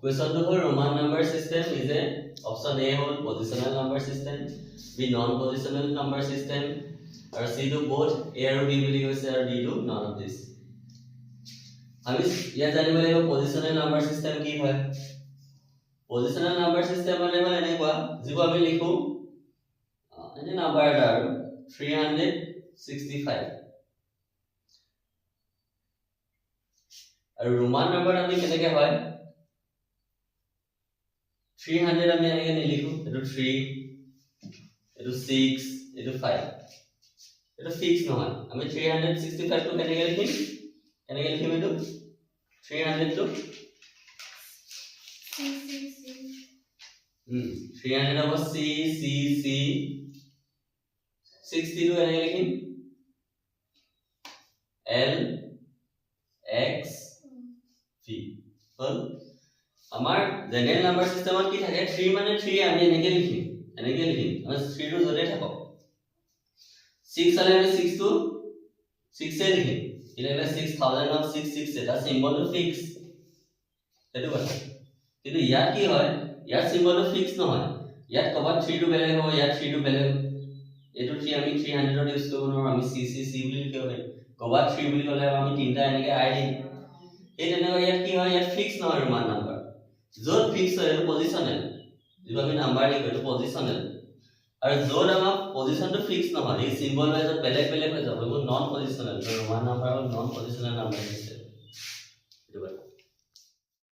question to whole Roman number system is a option A whole positional number system, B non-positional number system, or C to both A or B will use or D to none of this. আমি ইয়া জানিব লাগিব positional number system কি হয় positional number system মানে এনেকুৱা যিটো আমি লিখো এনে নাম্বাৰ এটা আৰু 365 আৰু ৰোমান নাম্বাৰ আমি কেনেকৈ হয় 300 আমি এনেকৈ নিলিখো এটো 3 এটো 6 এটো 5 এটো ফিক্স নহয় আমি 365 টো কেনেকৈ লিখিম এটো 300 to 300 of C 60 to anything L X V হল আমার জেনারেল নাম্বার সিস্টেমত কি থাকে 3 মানে 3 আমি এনেকে লিখিম আমি 3 টো জতে থাকো 6 হলে আমি 6 to 6 এ লিখিম 6000 of 66 এটা সিম্বল টু ফিক্স এটো কথা কিন্তু ইয়াত কি হয় ইয়াত সিম্বল টু ফিক্স নহয় ইয়াত কবাত 3 টু বেলেগ হয় ইয়াত 3 টু বেলেগ এটো 3 আমি 300 ত ইউজ কৰিব নোৱাৰো আমি CCC বুলি লিখিব পাৰি কবাত 3 বুলি ক'লে আমি তিনটা এনেকে আই দিম এই তেনেকুৱা ইয়াত কি হয় ইয়াত ফিক্স নহয় ৰোমান নাম্বাৰ য'ত ফিক্স হয় এটো পজিশনাল যিটো আমি নাম্বাৰ লিখো এটো পজিশনাল আৰু য'ত আমাৰ পজিশনটো ফিক্স নহয় এই সিম্বল ওয়াইজত বেলেগ বেলেগ হৈ যাব এটো নন পজিশনাল ৰোমান নাম্বাৰ আৰু নন পজিশনাল নাম্বাৰ সিস্টেম এটো